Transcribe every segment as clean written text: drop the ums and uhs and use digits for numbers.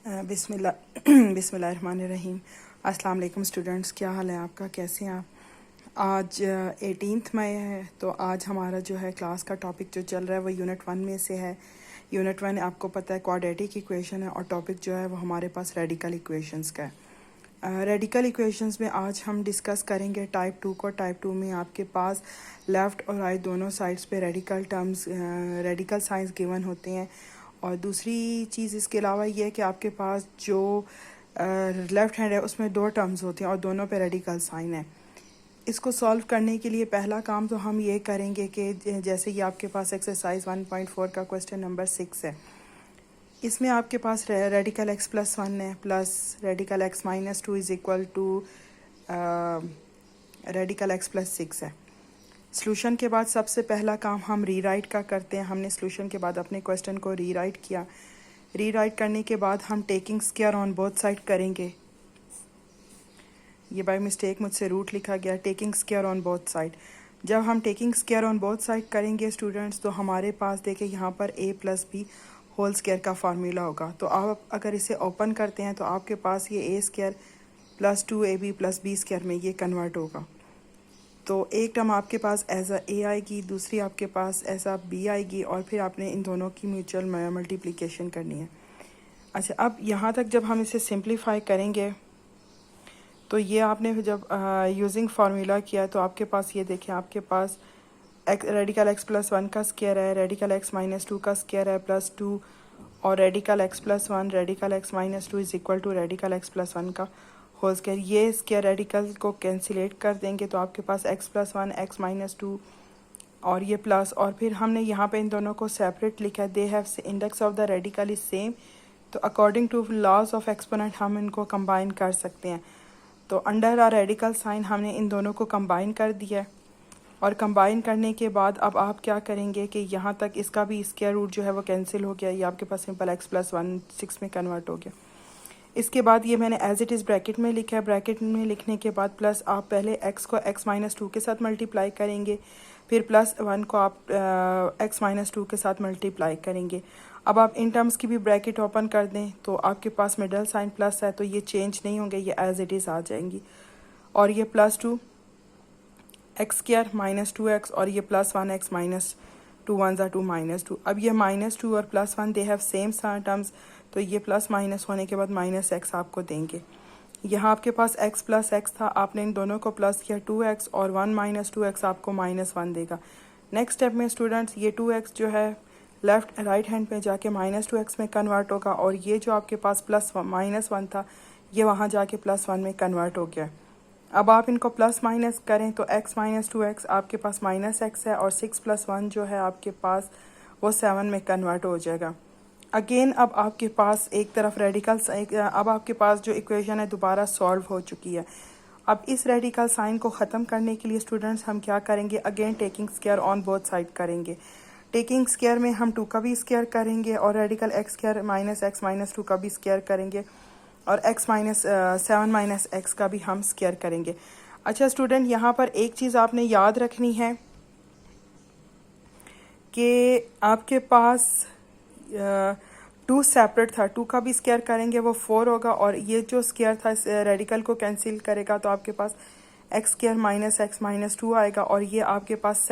बिस्मिल्लाह बिस्मिल्लाहिर्रहमानिर्रहीम। अस्सलाम वालेकुम स्टूडेंट्स, क्या हाल है आपका, कैसे हैं आप। आज 18 मई है, तो आज हमारा जो है क्लास का टॉपिक जो चल रहा है वो यूनिट 1 में से है। यूनिट 1 आपको पता है क्वाड्रेटिक इक्वेशन है, और टॉपिक जो है वो हमारे पास रेडिकल इक्वेशंस का है। रेडिकल इक्वेशंस में आज हम डिस्कस करेंगे टाइप 2 को। टाइप 2 में आपके पास लेफ़्ट और राइट दोनों साइड्स पे radical terms, radical science given होते हैं। और दूसरी चीज़ इसके अलावा ये है कि आपके पास जो लेफ़्ट हैंड है उसमें दो टर्म्स होती हैं और दोनों पे रेडिकल साइन है। इसको सॉल्व करने के लिए पहला काम तो हम ये करेंगे कि जैसे ये आपके पास एक्सरसाइज 1.4 का क्वेश्चन नंबर 6 है। इसमें आपके पास रेडिकल x प्लस 1 है plus radical x minus 2 is equal to radical x plus 6 है। सॉल्यूशन के बाद सबसे पहला काम हम रीराइट का करते हैं। हमने सॉल्यूशन के बाद अपने क्वेश्चन को रीराइट किया। रीराइट करने के बाद हम taking square on both side करेंगे। ये बाय मिस्टेक मुझसे रूट लिखा गया, taking square on both side. जब हम taking square on both side करेंगे स्टूडेंट्स, तो हमारे पास देखें यहाँ पर a plus b whole square का फार्मूला होगा। तो आप अगर इसे ओपन करते हैं तो आपके पास ये a square plus 2ab plus b square में ये कन्वर्ट होगा। तो एक टर्म आपके पास एज अ ए आएगी, दूसरी आपके पास एज अ बी आएगी, और फिर आपने इन दोनों की म्यूचुअल मल्टीप्लिकेशन करनी है। अच्छा, अब यहाँ तक जब हम इसे सिंप्लीफाई करेंगे तो ये आपने जब यूजिंग फार्मूला किया तो आपके पास ये देखें, आपके पास रेडिकल एक्स प्लस 1 का स्क्वायर है, रेडिकल एक्स माइनस 2 का स्क्वायर है प्लस 2, और radical x plus 1 radical x minus 2 is equal to radical x plus 1 का होल स्क्वायर। ये स्क्वायर रेडिकल को कैंसिलेट कर देंगे तो आपके पास x प्लस 1 x माइनस 2 और ये प्लस, और फिर हमने यहाँ पे इन दोनों को सेपरेट लिखा है। They have index of the radical is same, तो according to laws of exponent हम इनको कंबाइन कर सकते हैं। तो अंडर आ रेडिकल साइन हमने इन दोनों को कंबाइन कर दिया है, और कंबाइन करने के बाद अब आप क्या करेंगे कि यहाँ तक इसका भी स्क्वायर रूट जो है वो कैंसिल हो गया। ये आपके पास सिंपल x प्लस 1 6 में कन्वर्ट हो गया। इसके बाद ये मैंने एज इट इज़ ब्रैकेट में लिखा है। ब्रैकेट में लिखने के बाद प्लस आप पहले x को x माइनस 2 के साथ मल्टीप्लाई करेंगे, फिर प्लस 1 को आप x माइनस 2 के साथ मल्टीप्लाई करेंगे। अब आप इन टर्म्स की भी ब्रैकेट ओपन कर दें तो आपके पास मिडल साइन प्लस है, तो ये चेंज नहीं होंगे, ये एज इट इज़ आ जाएंगी। और ये plus 2 x square minus 2x, और ये प्लस 1x माइनस 2 1 2 माइनस 2। अब ये माइनस 2 और plus 1 they have same terms, तो ये प्लस माइनस होने के बाद माइनस x आपको देंगे। यहाँ आपके पास x प्लस x था, आपने इन दोनों को प्लस किया 2x, और 1 माइनस 2x आपको माइनस 1 देगा। नेक्स्ट स्टेप में स्टूडेंट्स ये 2x जो है लेफ्ट राइट हैंड पे जाके माइनस 2x में कन्वर्ट होगा, और ये जो आपके पास प्लस माइनस 1 था ये वहाँ जाके प्लस 1 में कन्वर्ट हो गया। अब आप इनको प्लस माइनस करें तो x माइनस 2x आपके पास माइनस x है, और 6 प्लस 1 जो है आपके पास वो 7 में कन्वर्ट हो जाएगा। अगेन अब आपके पास एक तरफ रेडिकल, अब आपके पास जो इक्वेशन है दोबारा सॉल्व हो चुकी है। अब इस रेडिकल साइन को ख़त्म करने के लिए स्टूडेंट्स हम क्या करेंगे, again taking square on both side करेंगे। टेकिंग स्क्वायर में हम 2 का भी स्क्वायर करेंगे, और radical x square minus x minus 2 का भी स्क्वायर करेंगे, और x माइनस 7 माइनस एक्स का भी हम स्क्वायर करेंगे। अच्छा स्टूडेंट, यहाँ पर एक चीज़ आपने याद रखनी है कि आपके पास 2 सेपरेट था, 2 का भी स्क्वायर करेंगे वो 4 होगा, और ये जो स्क्वायर था रेडिकल को कैंसिल करेगा तो आपके पास x square minus x minus 2 आएगा। और ये आपके पास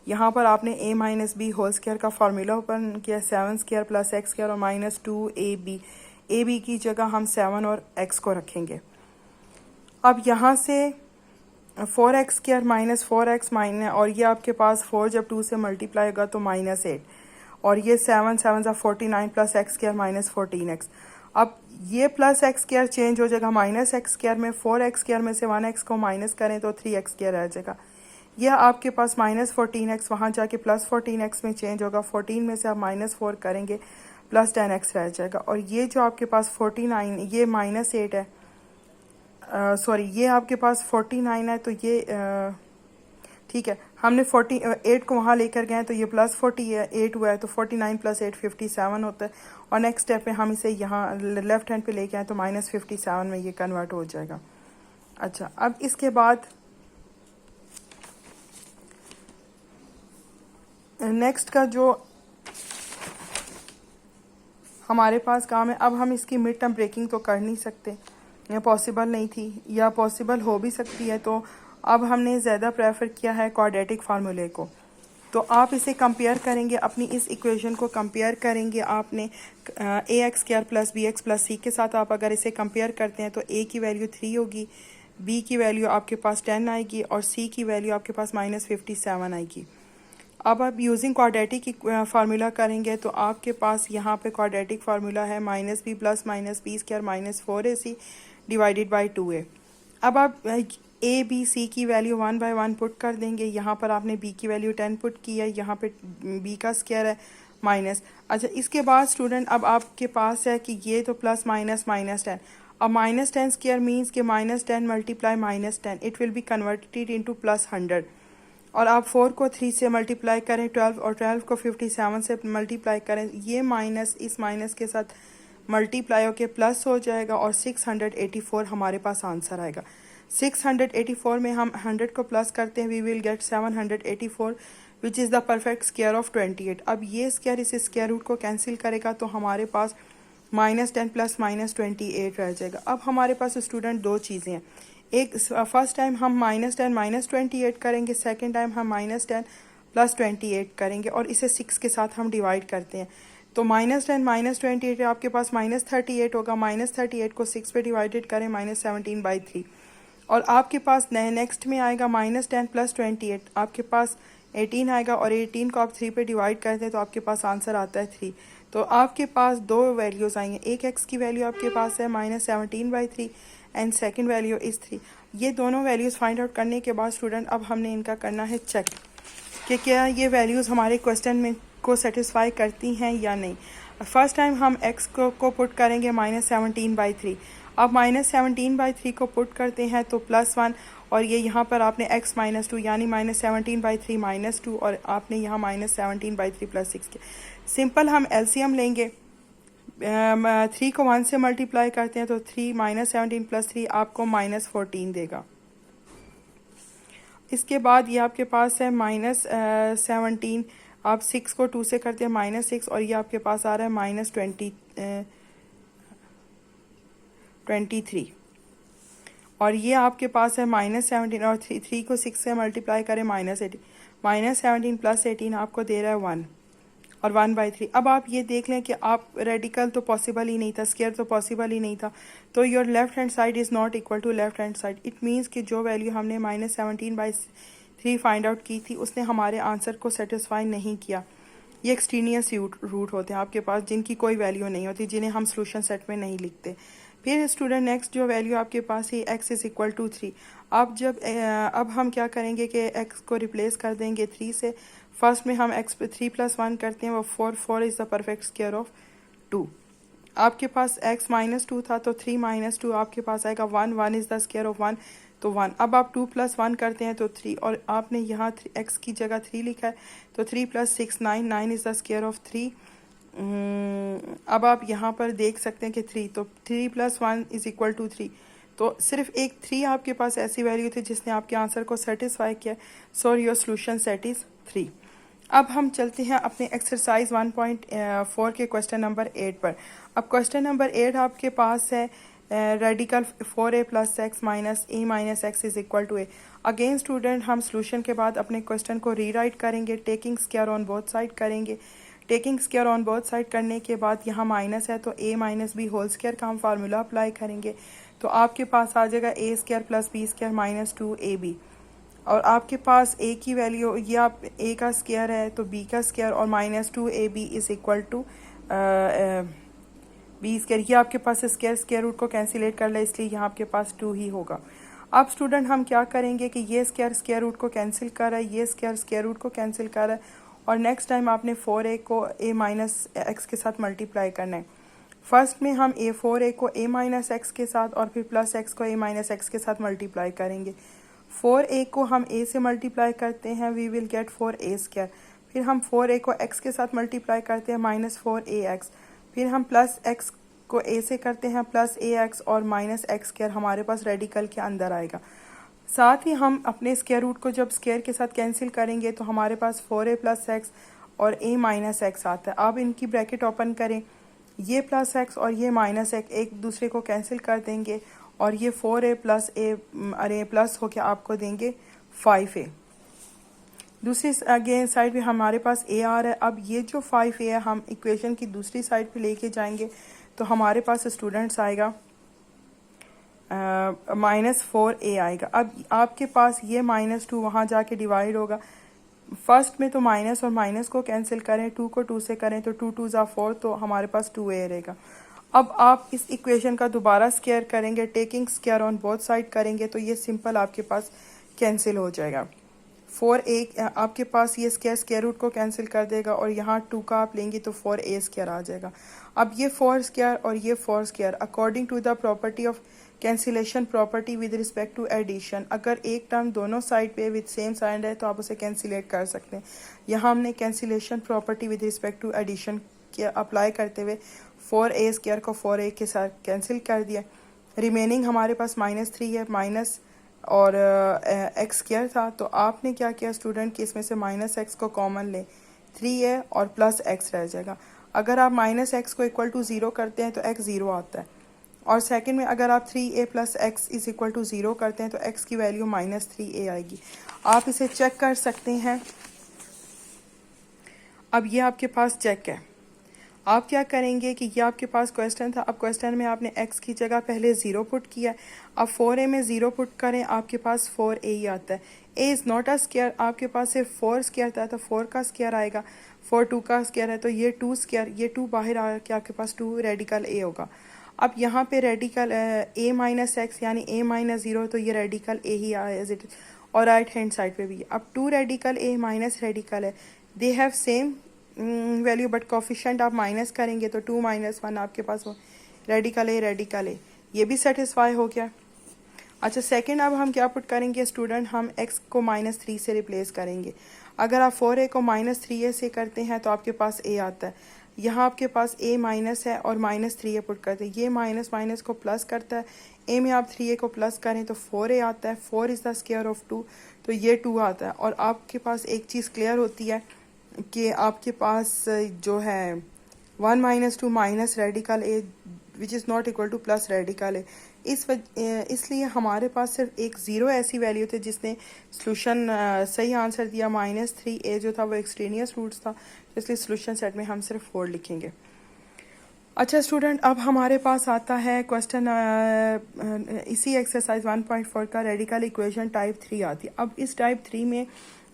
यहाँ पर आपने a minus b whole square का फार्मूला ओपन किया, 7 स्क्वायर प्लस एक्स स्क्वायर और माइनस 2ab। ए बी की जगह हम 7 और x को रखेंगे। अब यहाँ से 4x square minus 4x minus, और ये आपके पास 4 जब 2 से मल्टीप्लाई होगा तो माइनस 8, और ये 7 7 49 plus x square minus 14x। अब ये प्लस एक्स स्क्वायर चेंज हो जाएगा माइनस एक्स स्क्वायर में, 4x स्क्वायर में से 1x को माइनस करें तो 3x स्क्वायर रह जाएगा। यह आपके पास माइनस 14x वहाँ जाके प्लस 14x में चेंज होगा, 14 में से आप माइनस 4 करेंगे प्लस 10x रह जाएगा। और ये जो आपके पास 49, ये माइनस 8 है, सॉरी ये आपके पास 49 है, तो ये ठीक है, हमने 48 को वहाँ लेकर गए तो ये प्लस 48 हुआ है, तो 49 प्लस 8 57 होता है। और नेक्स्ट स्टेप में हम इसे यहाँ लेफ्ट हैंड पे लेके आए तो माइनस 57 में ये कन्वर्ट हो जाएगा। अच्छा, अब इसके बाद नेक्स्ट का जो हमारे पास काम है। अब हम इसकी मिड टर्म ब्रेकिंग तो कर नहीं सकते, ये पॉसिबल नहीं थी, या पॉसिबल हो भी सकती है, तो अब हमने ज़्यादा प्रेफर किया है क्वाड्रेटिक फार्मूले को। तो आप इसे कंपेयर करेंगे, अपनी इस इक्वेशन को कंपेयर करेंगे आपने a x square plus b x plus c के साथ। आप अगर इसे कंपेयर करते हैं तो ए की वैल्यू 3 होगी, बी की वैल्यू आपके पास 10 आएगी और सी की वैल्यू आपके पास -57 आएगी। अब आप यूजिंग क्वाड्रेटिक फार्मूला करेंगे तो आपके पास यहाँ पे क्वाड्रेटिक फार्मूला है -b plus -b square -4ac divided by 2a। अब आप ए बी सी की वैल्यू 1 बाय 1 पुट कर देंगे। यहाँ पर आपने बी की वैल्यू 10 पुट की है, यहाँ पे बी का स्क्वायर है माइनस। अच्छा, इसके बाद स्टूडेंट अब आपके पास है कि ये तो प्लस माइनस -10। अब -10 स्क्वायर मीन्स कि -10 multiply -10 it will be converted into +100। और आप 4 को 3 से मल्टीप्लाई करें 12 और 12 को 57 से मल्टीप्लाई करें, ये माइनस इस माइनस के साथ मल्टीप्लाई होके प्लस हो जाएगा और 684 हमारे पास आंसर आएगा। 684 में हम 100 को प्लस करते हैं, we will get 784 which is the perfect square of 28। अब ये स्क्वायर इस स्क्वायर रूट को कैंसिल करेगा तो हमारे पास -10 प्लस -28 रह जाएगा। अब हमारे पास स्टूडेंट दो चीज़ें हैं, एक फर्स्ट टाइम हम -10 -28 करेंगे, सेकेंड टाइम हम -10 प्लस 28 करेंगे और इसे 6 के साथ हम डिवाइड करते हैं। तो -10 -28 आपके पास -38 होगा, -38 को 6 पे डिवाइडेड करें -17/3 और आपके पास नेक्स्ट में आएगा -10 प्लस 28, आपके पास 18 आएगा और 18 को आप 3 पे डिवाइड करते हैं तो आपके पास आंसर आता है 3। तो आपके पास दो वैल्यूज़ आएंगे, एक एक्स की वैल्यू आपके पास है -17/3 एंड सेकंड वैल्यू इज़ 3। ये दोनों वैल्यूज़ फाइंड आउट करने के बाद स्टूडेंट अब हमने इनका करना है चेक कि क्या ये वैल्यूज़ हमारे क्वेश्चन में को सेटिस्फाई करती हैं या नहीं। फर्स्ट टाइम हम x को पुट करेंगे -17/3। अब -17/3 को पुट करते हैं तो +1 और ये यहाँ पर आपने x -2 यानी -17/3 -2 और आपने यहाँ -17/3 +6 के सिंपल हम एलसीएम लेंगे। 3 को 1 से मल्टीप्लाई करते हैं तो 3 -17 + 3 आपको -14 देगा। इसके बाद ये आपके पास है -17, आप 6 को 2 से करते हैं -6 और ये आपके पास आ रहा है -23 और ये आपके पास है -17 और 3 को 6 से मल्टीप्लाई करें -18, -17 + 18 आपको दे रहा है 1 और 1/3। अब आप ये देख लें कि आप रेडिकल तो पॉसिबल ही नहीं था, स्क्वायर तो पॉसिबल ही नहीं था, तो your left hand side is not equal to left hand side. It means कि जो वैल्यू हमने -17/3 फाइंड आउट की थी उसने हमारे आंसर को सेटिस्फाई नहीं किया। ये एक्सट्रीनियस रूट होते हैं आपके पास जिनकी कोई वैल्यू नहीं होती, जिन्हें हम सोल्यूशन सेट में नहीं लिखते। फिर स्टूडेंट नेक्स्ट जो वैल्यू आपके पास है x इज़ इक्वल टू 3। अब हम क्या करेंगे कि x को रिप्लेस कर देंगे 3 से। फर्स्ट में हम x पे 3 + 1 करते हैं, वो 4 is the perfect square of 2। आपके पास x -2 था तो 3 -2 आपके पास आएगा 1 इज़ द स्क्वायर ऑफ 1 तो 1। अब आप 2 + 1 करते हैं तो 3 और आपने यहाँ x की जगह 3 लिखा है तो 3 + 6 9 इज़ द स्क्वायर ऑफ 3। अब आप यहाँ पर देख सकते हैं कि 3 तो 3 + 1 इज़ इक्वल टू 3। तो सिर्फ एक 3 आपके पास ऐसी वैल्यू थी जिसने आपके आंसर को सेटिस्फाई किया। So your solution set is 3। अब हम चलते हैं अपने एक्सरसाइज 1.4 के क्वेश्चन नंबर 8 पर। अब क्वेश्चन नंबर 8 आपके पास है radical 4a + x - a - x is equal to a। Again student हम सोल्यूशन के बाद अपने क्वेश्चन को रीराइट करेंगे, taking square on both side करेंगे। Taking square on both side करने के बाद यहाँ माइनस है तो a - b होल स्क्वायर का हम फार्मूला अप्लाई करेंगे तो आपके पास आ जाएगा a² + b² - 2ab और आपके पास a की वैल्यू ये आप a का स्क्वायर है तो b का स्क्वायर और -2ab is equal to b square. ये आपके पास स्क्वायर रूट को कैंसिलेट कर ले इसलिए यहाँ आपके पास 2 ही होगा। अब स्टूडेंट हम क्या करेंगे कि ये स्क्वायर रूट को कैंसिल कर रहा है, ये स्क्वायर रूट को कैंसिल कर रहा है और नेक्स्ट टाइम आपने 4a को a - x के साथ मल्टीप्लाई करना है। फर्स्ट में हम 4a को a - x के साथ और फिर +x को a - x के साथ मल्टीप्लाई करेंगे। 4a को हम a से मल्टीप्लाई करते हैं, वी विल गेट 4a²। फिर हम 4a को x के साथ मल्टीप्लाई करते हैं -4ax। फिर हम +x को a से करते हैं +ax और -x² हमारे पास रेडिकल के अंदर आएगा। साथ ही हम अपने स्क्वायर रूट को जब स्क्वायर के साथ कैंसिल करेंगे तो हमारे पास 4a + x और a - x आता है। अब इनकी ब्रैकेट ओपन करें, ये प्लस एक्स और ये माइनस एक्स एक दूसरे को कैंसिल कर देंगे और ये 4a प्लस ए अरे प्लस होके आपको देंगे 5a। दूसरी अगेन साइड पे हमारे पास a आ रहा है। अब ये जो 5a है हम इक्वेशन की दूसरी साइड पे लेके जाएंगे तो हमारे पास स्टूडेंट्स आएगा -4a आएगा। अब आपके पास ये -2 वहाँ जाके डिवाइड होगा। फर्स्ट में तो माइनस और माइनस को कैंसिल करें, 2 को 2 से करें तो 2 2 ज़ा 4 तो हमारे पास 2a रहेगा। अब आप इस इक्वेशन का दोबारा स्क्वायर करेंगे, taking square on both side करेंगे तो ये सिंपल आपके पास कैंसिल हो जाएगा। 4a आपके पास ये स्क्वायर रूट को कैंसिल कर देगा और यहाँ 2 का आप लेंगे तो 4a स्क्वायर आ जाएगा। अब ये 4 स्क्वायर और ये 4 square according to the property of cancellation property with respect to addition, अगर एक टर्म दोनों साइड पे विद सेम साइन है तो आप उसे कैंसिलेट कर सकते हैं। यहाँ हमने cancellation property with respect to addition के अप्लाई करते हुए 4a स्क्वायर को 4a के साथ कैंसिल कर दिया। रिमेनिंग हमारे पास -3 है, माइनस और एक्स स्क्वायर था तो आपने क्या किया स्टूडेंट कि इसमें से -x को कॉमन लें, 3a और प्लस x रह जाएगा। अगर आप -x को इक्वल टू 0 करते हैं तो x 0 आता है और सेकंड में अगर आप 3a plus x is equal to 0 करते हैं तो x की वैल्यू -3a आएगी। आप इसे चेक कर सकते हैं। अब ये आपके पास चेक है। आप क्या करेंगे कि ये आपके पास क्वेश्चन था, अब क्वेश्चन में आपने x की जगह पहले 0 पुट किया है। अब 4a में 0 पुट करें आपके पास 4a ही आता है। a is not a square, आपके पास सिर्फ 4 स्क्वायर था तो 4 का स्क्वायर आएगा। 4 2 का स्क्वायर है तो ये 2 स्क्वायर, ये 2 बाहर आ के आपके पास 2 रेडिकल a होगा। अब यहाँ पे रेडिकल a माइनस एक्स यानी a माइनस 0 तो ये रेडिकल a ही आया एज इट इज और राइट हैंड साइड पे भी। अब 2 रेडिकल a माइनस रेडिकल है, they have same value but coefficient आप माइनस करेंगे तो 2 - 1 आपके पास हो। रेडिकल ए ये भी सेटिस्फाई हो गया। अच्छा सेकंड अब हम क्या पुट करेंगे स्टूडेंट, हम x को -3 से रिप्लेस करेंगे। अगर आप 4a को -3a से करते हैं तो आपके पास a आता है। यहाँ आपके पास a माइनस है और -3a पुट करते हैं, ये माइनस माइनस को प्लस करता है। a में आप 3a को प्लस करें तो 4a आता है। 4 इज़ द स्क्वायर ऑफ 2 तो ये 2 आता है। और आपके पास एक चीज़ क्लियर होती है कि आपके पास जो है 1 - 2 minus radical a which is not equal two plus radical a। इसलिए हमारे पास सिर्फ एक 0 ऐसी वैल्यू थी जिसने सोल्यूशन सही आंसर दिया। -3a जो था वो एक्सट्रेनियस रूट्स था, इसलिए सोल्यूशन सेट में हम सिर्फ 4 लिखेंगे। अच्छा स्टूडेंट अब हमारे पास आता है क्वेश्चन इसी एक्सरसाइज 1.4 का रेडिकल इक्वेशन टाइप 3 आती है। अब इस टाइप 3 में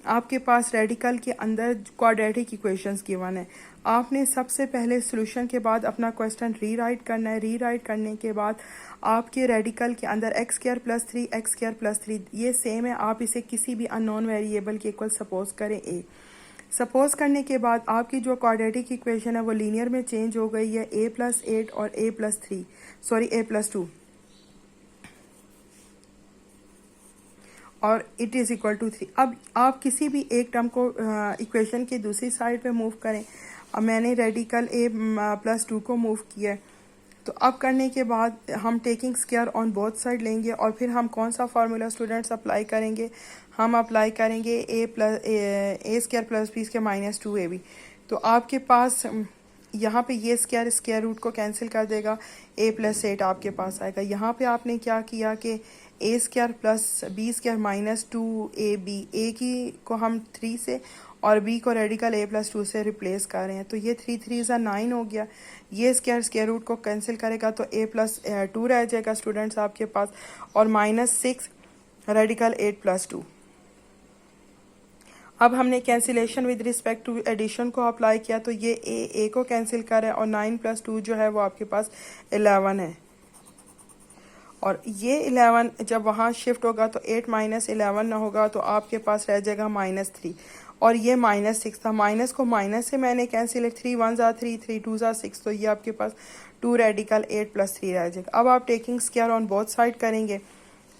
आपके पास रेडिकल के अंदर क्वाड्रेटिक इक्वेशंस गिवन है। आपने सबसे पहले सॉल्यूशन के बाद अपना क्वेश्चन रीराइट करना है। रीराइट करने के बाद आपके रेडिकल के अंदर x square plus 3 x square plus 3 ये सेम है, आप इसे किसी भी अननोन वेरिएबल के इक्वल सपोज करें a। सपोज करने के बाद आपकी जो क्वाड्रेटिक इक्वेशन है वो लीनियर में चेंज हो गई है, a प्लस 8 और a plus 3 sorry a plus 2 और इट इज़ इक्वल टू 3। अब आप किसी भी एक टर्म को इक्वेशन की दूसरी साइड पे मूव करें। अब मैंने रेडिकल a प्लस 2 को मूव किया है तो अब करने के बाद हम taking square on both side लेंगे और फिर हम कौन सा फार्मूला स्टूडेंट्स अप्लाई करेंगे, हम अप्लाई करेंगे a स्क्वायर प्लस b के -2ab। तो आपके पास यहाँ पे ये स्क्वायर रूट को कैंसिल कर देगा, a प्लस 8 आपके पास आएगा। यहाँ पे आपने क्या किया कि a square plus b square -2ab, a की को हम 3 से और b को रेडिकल a प्लस 2 से रिप्लेस कर रहे हैं तो ये 3 3 ज़ा 9 हो गया। ये स्क्वायर रूट को कैंसिल करेगा तो a प्लस 2 रह जाएगा स्टूडेंट्स आपके पास और -6 रेडिकल 8 प्लस 2। अब हमने cancellation with respect to addition को अप्लाई किया तो ये a को कैंसिल कर है और 9 + 2 जो है वो आपके पास 11 है और ये 11 जब वहाँ शिफ्ट होगा तो 8 - 11 ना होगा तो आपके पास रह जाएगा -3 और ये -6 था। माइनस को माइनस से मैंने कैंसिल 3 1 ज़ा 3 3 2 ज़ा 6 तो ये आपके पास 2 रेडिकल 8 प्लस 3 रह जाएगा। अब आप taking square on both side करेंगे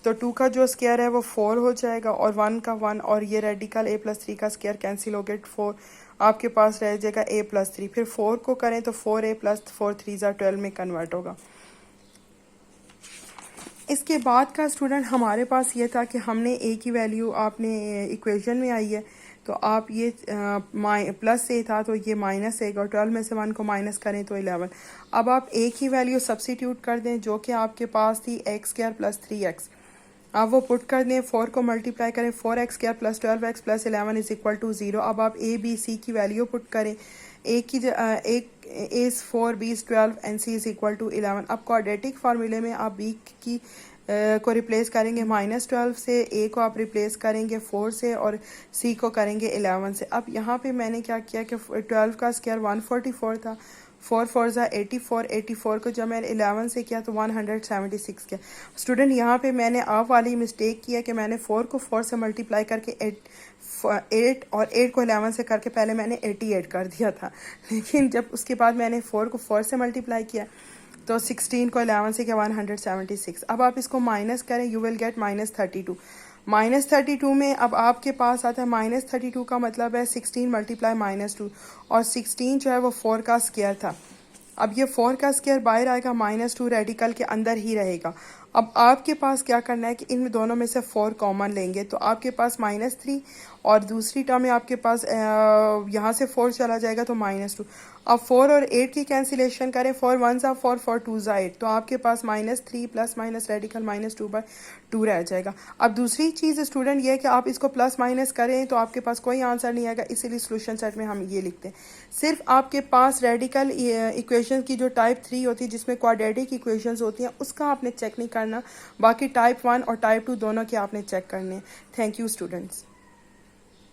तो 2 का जो स्क्वायर है वो 4 हो जाएगा और 1 का 1 और ये रेडिकल a प्लस 3 का स्क्वायर कैंसिल हो गया 4 आपके पास रह जाएगा a प्लस 3। फिर 4 को करें तो 4a प्लस 4 3 ज़ा 12 में कन्वर्ट होगा। इसके बाद का स्टूडेंट हमारे पास ये था कि हमने a की वैल्यू आपने इक्वेशन में आई है तो आप ये प्लस से था तो ये माइनस आएगा, और 12 में से 1 को माइनस करें तो 11। अब आप एक ही वैल्यू सब्सिट्यूट कर दें जो कि आपके पास थी एक्स स्क्वायर प्लस 3x। आप वो पुट कर दें, 4 को मल्टीप्लाई करें, 4x square plus 12x plus 11 is equal to 0। अब आप ए बी सी की वैल्यू पुट करें, ए की एक a is 4, b is 12 and c is equal to 11। अब क्वाड्रेटिक फार्मूले में आप बी की को रिप्लेस करेंगे -12 से, ए को आप रिप्लेस करेंगे 4 से, और सी को करेंगे 11 से। अब यहाँ पे मैंने क्या किया कि 12 का स्क्वायर 144 था, 4 4 ज़ा 84, 84 को जब मैंने 11 से किया तो 176 किया। स्टूडेंट यहाँ पे मैंने आप वाली मिस्टेक किया कि मैंने 4 को 4 से मल्टीप्लाई करके 8 और 8 को 11 से करके पहले मैंने 88 कर दिया था, लेकिन जब उसके बाद मैंने 4 को 4 से मल्टीप्लाई किया तो 16 को 11 से किया 176। अब आप इसको माइनस करें, यू विल गेट -32। -32 में अब आपके पास आता है -32 का मतलब है 16 मल्टीप्लाई -2, और 16 जो है वो 4 का स्क्वायर था। अब ये 4 का स्क्वायर बाहर आएगा, -2 रेडिकल के अंदर ही रहेगा। अब आपके पास क्या करना है कि इन दोनों में से 4 कॉमन लेंगे, तो आपके पास -3, और दूसरी टर्म में आपके पास यहाँ से 4 चला जाएगा तो -2। अब 4 और 8 की कैंसिलेशन करें, 4 1 ज़ा 4, 4 2 ज़ा 8, तो आपके पास -3 प्लस माइनस रेडिकल -2/2 रह जाएगा। अब दूसरी चीज़ स्टूडेंट ये है कि आप इसको प्लस माइनस करें तो आपके पास कोई आंसर नहीं आएगा, इसीलिए सोल्यूशन सेट में हम ये लिखते हैं। सिर्फ आपके पास रेडिकल इक्वेशन की जो टाइप 3 होती है जिसमें क्वाड्रेटिक इक्वेशंस होती हैं उसका आपने चेक नहीं करना, बाकी टाइप 1 और टाइप 2 दोनों के आपने चेक करने हैं। Thank you students.